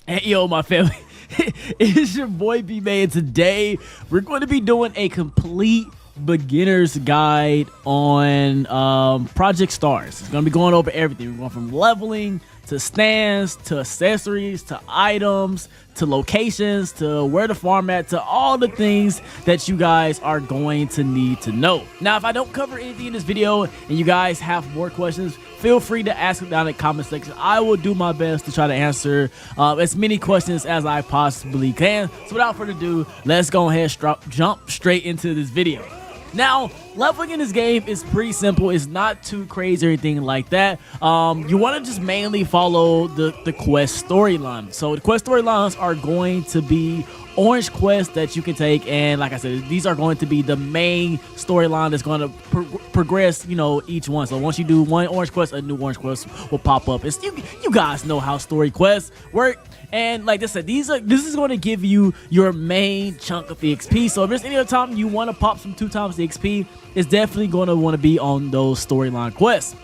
Hey, yo, my family. It's your boy iBeMaine. Today, we're going to be doing a complete beginner's guide on Project Stars. It's going to be going over everything. We're going from leveling to stands to accessories to items to locations to where to farm at to all the things that you guys are going to need to know. Now, if I don't cover anything in this video and you guys have more questions, feel free to ask them down in the comment section. I will do my best to try to answer as many questions as I possibly can. So without further ado, let's go ahead and jump straight into this video. Now, leveling in this game is pretty simple. It's not too crazy or anything like that. You want to just mainly follow the quest storyline. So the quest storylines are going to be orange quests that you can take, and like I said, these are going to be the main storyline that's going to progress, you know, each one. So once you do one orange quest, a new orange quest will pop up. It's, you guys know how story quests work. And like I said, this is going to give you your main chunk of the XP. So if there's any other time you want to pop some 2 times the XP, it's definitely going to want to be on those storyline quests.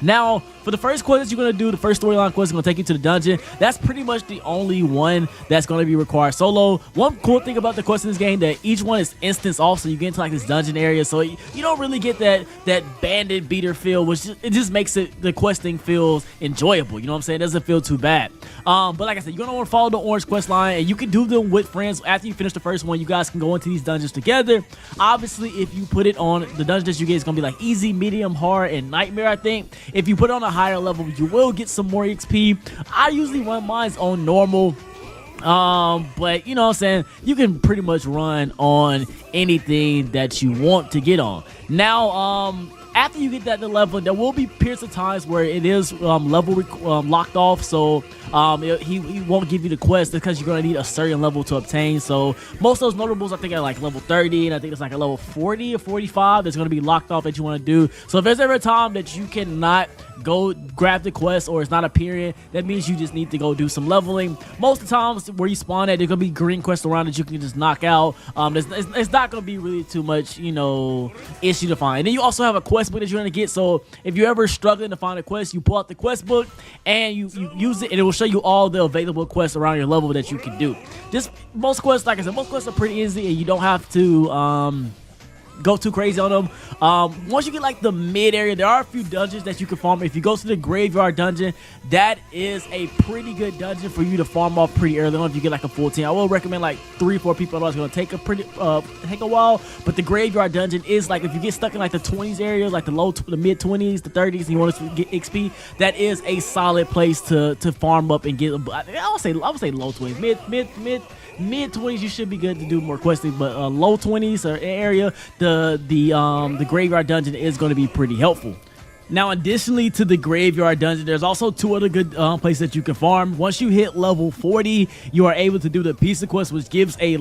Now, for the first quest that you're going to do, the first storyline quest is going to take you to the dungeon. That's pretty much the only one that's going to be required solo. One cool thing about the quest in this game, that each one is instance off, so you get into like this dungeon area, so you don't really get that bandit beater feel, which it just makes the questing feels enjoyable. You know what I'm saying? It doesn't feel too bad. But like I said, you're going to want to follow the orange quest line, and you can do them with friends. After you finish the first one, you guys can go into these dungeons together. Obviously, if you put it on the dungeon that you get, it's going to be like easy, medium, hard, and nightmare, I think. If you put it on a higher level, you will get some more XP. I usually run mine on normal, but you know what I'm saying, you can pretty much run on anything that you want to get on. Now, after you get that to level, there will be periods of times where it is level locked off, so he won't give you the quest because you're going to need a certain level to obtain. So most of those notables, I think, are like level 30, and I think it's like a level 40 or 45 that's going to be locked off that you want to do. So if there's ever a time that you cannot go grab the quest or it's not appearing, that means you just need to go do some leveling. Most of the times where you spawn at, there's going to be green quests around that you can just knock out. It's not going to be really too much, you know, issue to find. And then you also have a quest book that you're going to get. So if you're ever struggling to find a quest, you pull out the quest book and you use it, and it will show you all the available quests around your level that you can do. Just most quests, like I said, most quests are pretty easy, and you don't have to go too crazy on them. Once you get like the mid area, there are a few dungeons that you can farm. If you go to the graveyard dungeon, that is a pretty good dungeon for you to farm off pretty early on if you get like a full team. I will recommend like 3 or 4 people. Otherwise, it's going to take a while. But the graveyard dungeon is like, if you get stuck in like the 20s area, like the mid 20s, the 30s, and you want to get XP, that is a solid place to farm up and get. I would say low 20s, mid 20s, you should be good to do more questing, but low 20s or area, the graveyard dungeon is going to be pretty helpful. Now, additionally to the graveyard dungeon, there's also 2 other good places that you can farm. Once you hit level 40, you are able to do the pizza quest, which gives a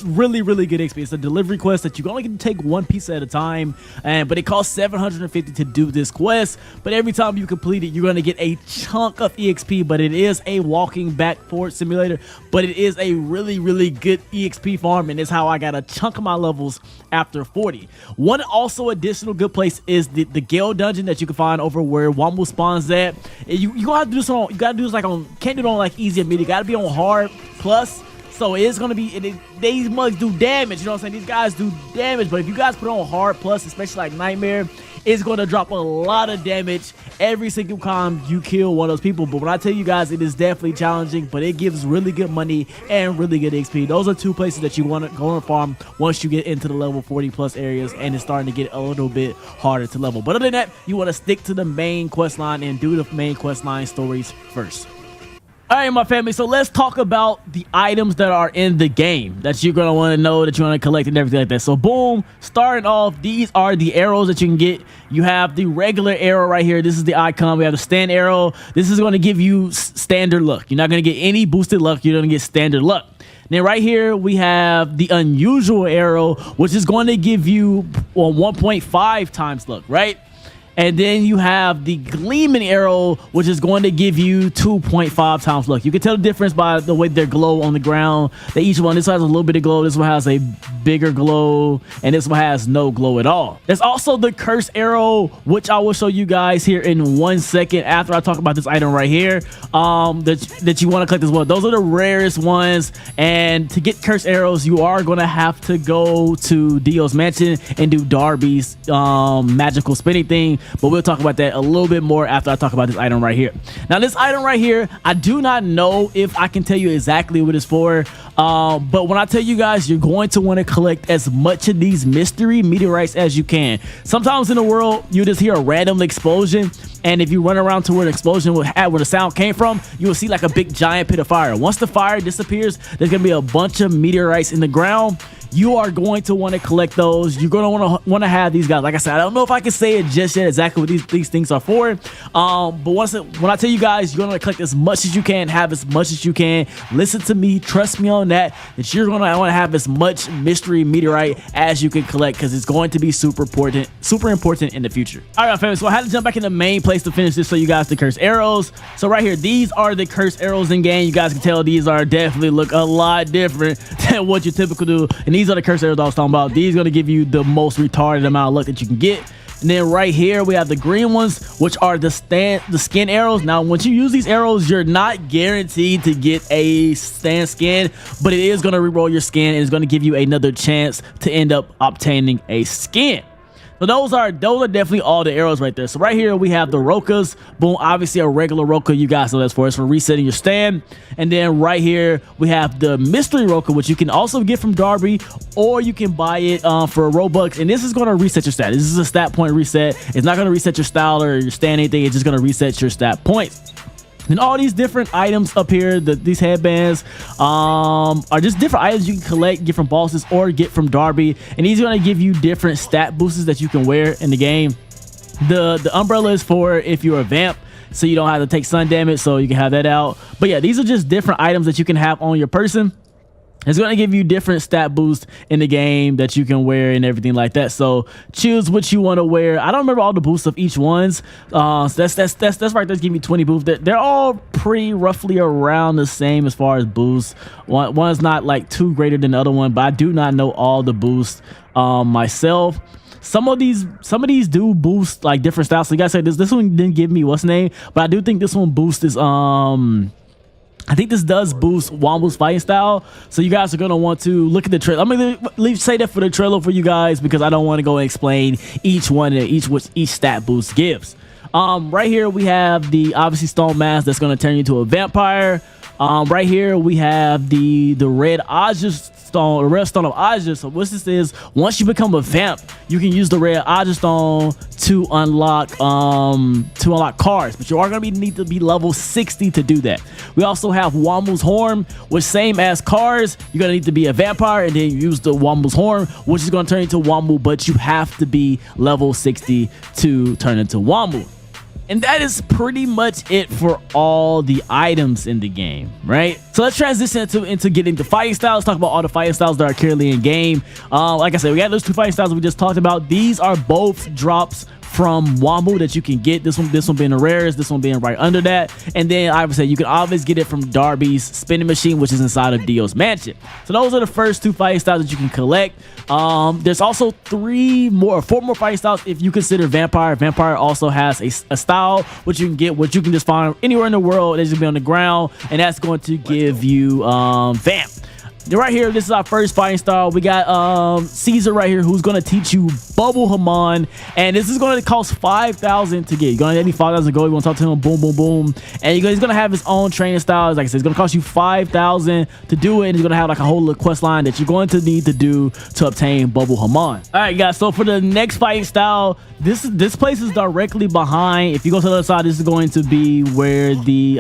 really good XP. It's a delivery quest that you only can take 1 pizza at a time, but it costs 750 to do this quest. But every time you complete it, you're going to get a chunk of EXP. But it is a walking back forward simulator, but it is a really good EXP farm, and it's how I got a chunk of my levels after 40. One also additional good place is the Gale dungeon that you can find over where Womble spawns at. You gonna have to do some. You gotta do this like on. Can't do it on like easy and medium. Gotta be on hard plus. So it's gonna be. These mugs do damage. You know what I'm saying? These guys do damage. But if you guys put on hard plus, especially like Nightmare, it's gonna drop a lot of damage every single time you kill one of those people. But when I tell you guys, it is definitely challenging, but it gives really good money and really good XP. Those are 2 places that you want to go and farm once you get into the level 40 plus areas, and it's starting to get a little bit harder to level. But other than that, you want to stick to the main quest line and do the main quest line stories first. Alright, my family, so let's talk about the items that are in the game that you're going to want to know, that you want to collect and everything like that. So boom, starting off, these are the arrows that you can get. You have the regular arrow right here. This is the icon. We have the stand arrow. This is going to give you standard luck. You're not going to get any boosted luck. You're going to get standard luck. Then right here, we have the unusual arrow, which is going to give you 1.5 times luck, right? And then you have the gleaming arrow, which is going to give you 2.5 times luck. You can tell the difference by the way they glow on the ground. Each one, this one has a little bit of glow. This one has a bigger glow, and this one has no glow at all. There's also the curse arrow, which I will show you guys here in 1 second after I talk about this item right here, that you want to collect as well. Those are the rarest ones, and to get curse arrows, you are going to have to go to Dio's mansion and do Darby's magical spinning thing, but we'll talk about that a little bit more after I talk about this item right here. Now, this item right here, I do not know if I can tell you exactly what it's for, but when I tell you guys, you're going to want to collect as much of these mystery meteorites as you can. Sometimes in the world, you just hear a random explosion, and if you run around to where the explosion where the sound came from, you will see like a big giant pit of fire. Once the fire disappears, there's going to be a bunch of meteorites in the ground. You are going to want to collect those. You're going to want to have these guys. Like I said, I don't know if I can say it just yet exactly what these things are for. But when I tell you guys, you're going to collect as much as you can, have as much as you can. Listen to me, trust me on that you're going to want to have as much mystery meteorite as you can collect, because it's going to be super important in the future. All right, family. So I had to jump back in the main place to finish this. So you guys, the curse arrows. So right here, these are the curse arrows in game. You guys can tell these are definitely look a lot different than what you typically do. And these are the curse arrows I was talking about. These are going to give you the most retarded amount of luck that you can get. And then right here we have the green ones, which are the skin arrows. Now, once you use these arrows, you're not guaranteed to get a stand skin, but it is going to reroll your skin, and it's going to give you another chance to end up obtaining a skin. So those are definitely all the arrows right there. So right here we have the Rokas. Boom, obviously a regular Roka, you guys know that's for. It's for resetting your stand. And then right here we have the mystery Roka, which you can also get from Darby, or you can buy it for Robux. And this is going to reset your stat. This is a stat point reset. It's not going to reset your style or your stand anything. It's just going to reset your stat points. And all these different items up here, these headbands, are just different items you can collect, get from bosses, or get from Darby. And these are going to give you different stat boosters that you can wear in the game. The umbrella is for if you're a vamp, so you don't have to take sun damage, so you can have that out. But yeah, these are just different items that you can have on your person. It's going to give you different stat boosts in the game that you can wear and everything like that. So choose what you want to wear. I don't remember all the boosts of each ones. So that's right. That's giving me 20 boosts. They're all pretty roughly around the same as far as boosts. One's not like too greater than the other one, but I do not know all the boosts myself. Some of these do boost like different styles. So you guys say this one didn't give me what's name, but I do think this one boosts is I think this does boost Wombo's fighting style, so you guys are going to want to look at the trailer. I'm going to say that for the trailer for you guys, because I don't want to go and explain each one and what each stat boost gives. Right here we have the obviously stone mask that's going to turn you into a vampire. Right here we have the red Aja stone, the red stone of Aja. So what this is, once you become a vamp, you can use the red Aja stone to unlock cars, but you are going to need to be level 60 to do that. We also have Wombo's horn, which same as cars, you're going to need to be a vampire and then use the Wombo's horn, which is going to turn into Wombo, but you have to be level 60 to turn into Wombo. And that is pretty much it for all the items in the game, right? So let's transition into getting the fighting styles. Talk about all the fighting styles that are currently in game. Like I said, we got those two fighting styles we just talked about. These are both drops from Wombo that you can get. This one being the rarest, this one being right under that. And then I would say you can always get it from Darby's spinning machine, which is inside of Dio's mansion. So those are the first two fighting styles that you can collect. There's also 4 more fighting styles if you consider Vampire. Vampire also has a style which you can get, which you can just find anywhere in the world. That's gonna be on the ground, and that's going to give you Vamp. Right here, this is our first fighting style. We got Caesar right here, who's going to teach you Bubble Haman, and this is going to cost 5,000 to get. You're going to need 5,000 gold. You want to talk to him, boom, boom, boom, and he's going to have his own training styles. Like I said, it's going to cost you 5,000 to do it, and he's going to have like a whole little quest line that you're going to need to do to obtain Bubble Haman. All right, guys, so for the next fighting style, this place is directly behind. If you go to the other side, this is going to be where the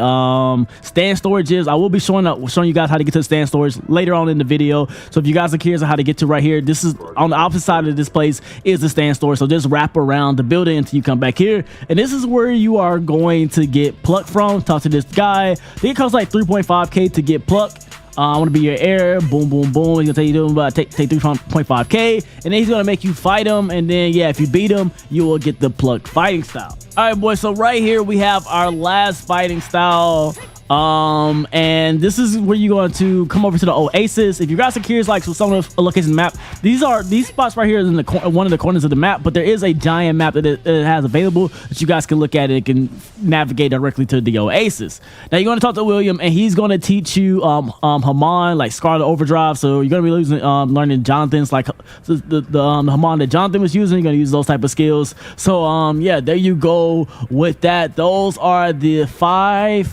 stand storage is. I will be showing you guys how to get to the stand storage later on in the video. So if you guys are curious on how to get to right here, this is on the opposite side of this place is the stand storage. So just wrap around the building until you come back here, and this is where you are going to get pluck from. Talk to this guy. I think it costs like 3.5k to get pluck. I want to be your heir. Boom, boom, boom. He's gonna tell you to do take 3.5k, and then he's gonna make you fight him. And then yeah, if you beat him, you will get the plucked fighting style. All right, boys. So right here we have our last fighting style. And this is where you're going to come over to the Oasis. If you guys are curious, like, so some of the locations in the map, these spots right here is in the one of the corners of the map, but there is a giant map that it has available that you guys can look at and can navigate directly to the Oasis. Now you're going to talk to William, and he's going to teach you Haman, like Scarlet Overdrive. So you're going to be learning Jonathan's, like the Haman that Jonathan was using. You're going to use those type of skills. So yeah, there you go with that. Those are the five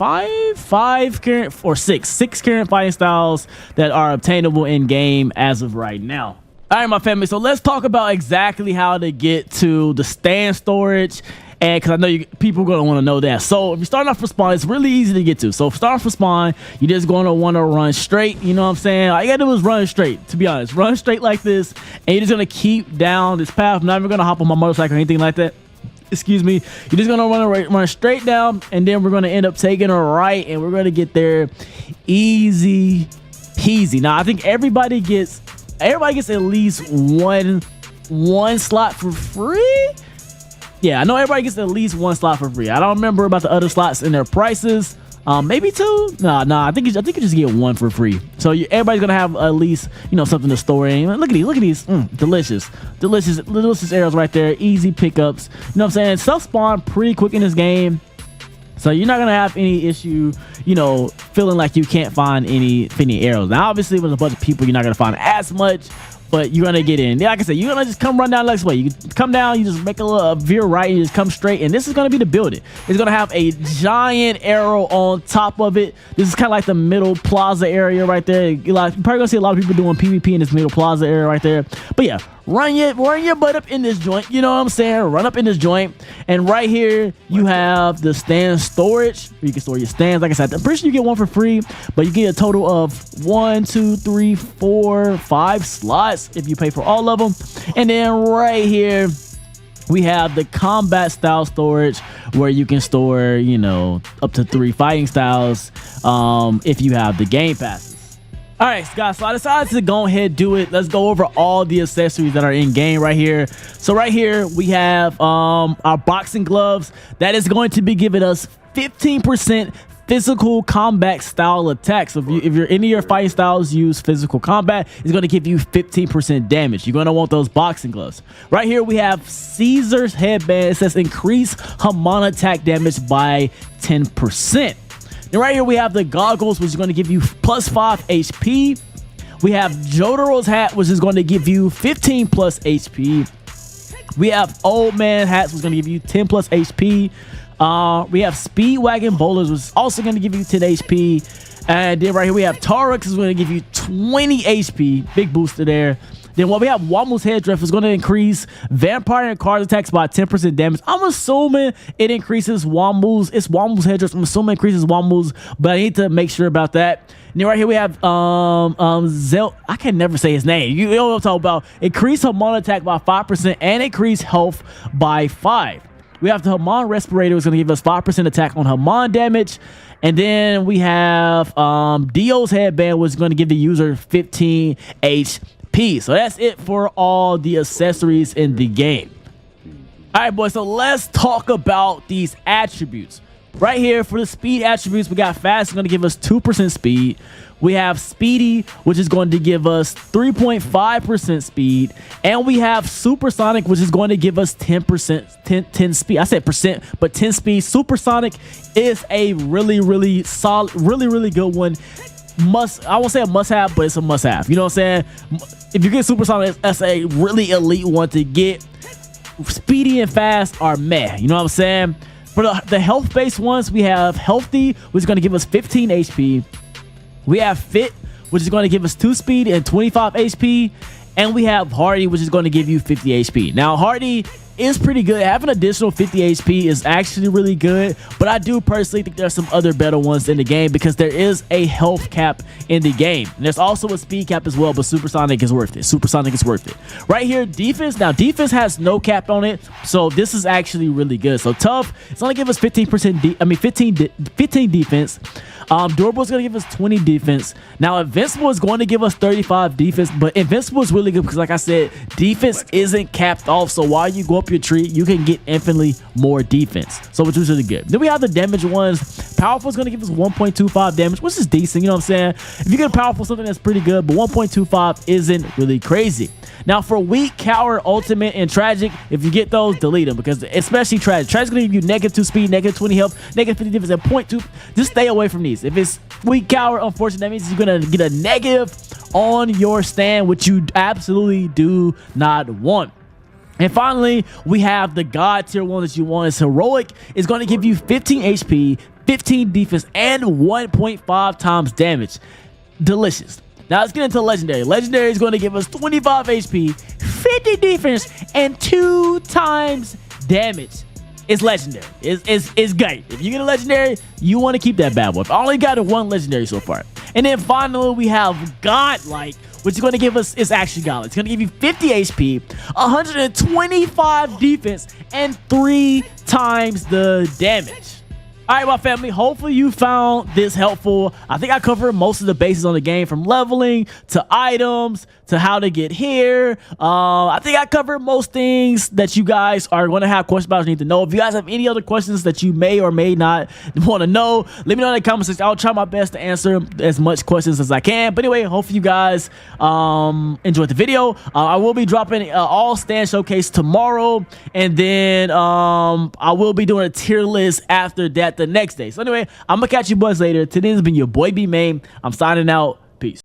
current or six current fighting styles that are obtainable in game as of right now. All right, my family, so let's talk about exactly how to get to the stand storage, and because I know people are going to want to know that. So if you're starting off for spawn, it's really easy to get to. So starting for spawn, you're just going to want to run straight. You know what I'm saying? All you got to do is run straight, to be honest. Run straight like this, and you're just going to keep down this path. I'm not even going to hop on my motorcycle or anything like that. Excuse me. You're just going to run straight down, and then we're going to end up taking a right, and we're going to get there easy peasy. Now, I think everybody gets at least one slot for free. Yeah, I know everybody gets at least one slot for free. I don't remember about the other slots and their prices. Maybe two. Nah. I think you just get one for free. So everybody's gonna have at least, you know, something to store in. Look at these. Delicious arrows right there. Easy pickups. You know what I'm saying? Stuff spawn pretty quick in this game, so you're not gonna have any issue, you know, feeling like you can't find any arrows. Now, obviously, with a bunch of people, you're not gonna find as much, but you're gonna get in. Yeah, like I said, you're gonna just come run down this way. You come down, you just make a little veer right, and you just come straight. And this is gonna be the building. It's gonna have a giant arrow on top of it. This is kind of like the middle plaza area right there. You're probably gonna see a lot of people doing PvP in this middle plaza area right there. But yeah, run your butt up in this joint. You know what I'm saying? Run up in this joint. And right here, you have the stand storage, where you can store your stands. Like I said, I'm pretty sure you get one for free, but you get a total of 1, 2, 3, 4, 5 slots if you pay for all of them. And then right here, we have the combat style storage, where you can store, you know, up to 3 fighting styles if you have the game passes. All right, guys, so I decided to go ahead and do it. Let's go over all the accessories that are in game right here. So right here, we have our boxing gloves. That is going to be giving us 15% physical combat style attack. So if any of your fighting styles use physical combat, it's going to give you 15% damage. You're going to want those boxing gloves. Right here, we have Caesar's headband. It says increase Haman attack damage by 10%. And right here, we have the goggles, which is going to give you plus 5 HP. We have Jotaro's hat, which is going to give you 15 plus HP. We have Old Man hats, which is going to give you 10 plus HP. We have Speedwagon bowlers, which is also going to give you 10 HP. And then right here, we have Tarek, which is going to give you 20 HP. Big booster there. Then what we have, Wommel's headdress is going to increase vampire and card attacks by 10% damage. I'm assuming it increases Wommel's. It's Wommel's headdress. I'm assuming it increases Wommel's, but I need to make sure about that. And then right here we have I can never say his name. You know what I'm talking about. Increase Haman attack by 5% and increase health by 5. We have the Haman respirator, which is going to give us 5% attack on Haman damage. And then we have Dio's headband, which is going to give the user 15 HP. So that's it for all the accessories in the game. All right, boys, so let's talk about these attributes. Right here for the speed attributes, we got fast, is going to give us 2% speed. We have speedy, which is going to give us 3.5% speed. And we have supersonic, which is going to give us 10 speed. I said percent, but 10 speed. Supersonic is a really solid, really good one. I won't say a must-have, but it's a must-have. You know what I'm saying? If you get supersonic, that's a really elite one to get. Speedy and fast are meh. You know what I'm saying? For the health-based ones, we have healthy, which is going to give us 15 HP. We have fit, which is going to give us 2 speed and 25 HP. And we have hardy, which is going to give you 50 HP. Now, hardy is pretty good. Having additional 50 HP is actually really good, but I do personally think there's some other better ones in the game because there is a health cap in the game. And there's also a speed cap as well, but supersonic is worth it. Supersonic is worth it. Right here, defense. Now, defense has no cap on it, so this is actually really good. So tough, it's only give us 15% 15 defense. Durable is going to give us 20 defense. Now, Invincible is going to give us 35 defense, but Invincible is really good because, like I said, defense isn't capped off. So while you go up your tree, you can get infinitely more defense. So which is really good. Then we have the damage ones. Powerful is going to give us 1.25 damage, which is decent. You know what I'm saying? If you get powerful, something that's pretty good, but 1.25 isn't really crazy. Now, for weak, coward, ultimate, and tragic, if you get those, delete them because especially tragic. Tragic's going to give you -2 speed, -20 health, -50 defense, and 0.2. Just stay away from these. If it's weak, coward, unfortunately, that means you're going to get a negative on your stand, which you absolutely do not want. And finally, we have the God tier one that you want. Is heroic. It's going to give you 15 HP, 15 defense, and 1.5 times damage. Delicious. Now let's get into legendary. Legendary is going to give us 25 HP, 50 defense, and 2 times damage. It's legendary. It's great. If you get a legendary, you want to keep that bad boy. I only got one legendary so far. And then finally, we have Godlike, which is going to give us, it's actually Godlike. It's going to give you 50 HP, 125 defense, and 3 times the damage. All right, my family, hopefully you found this helpful. I think I covered most of the bases on the game, from leveling to items to how to get here. I think I covered most things that you guys are going to have questions about, need to know. If you guys have any other questions that you may or may not want to know, let me know in the comment section. I'll try my best to answer as much questions as I can. But anyway, hopefully you guys enjoyed the video. I will be dropping all stand showcase tomorrow, and then I will be doing a tier list after that the next day. So anyway, I'm gonna catch you boys later. Today has been your boy iBeMaine. I'm signing out.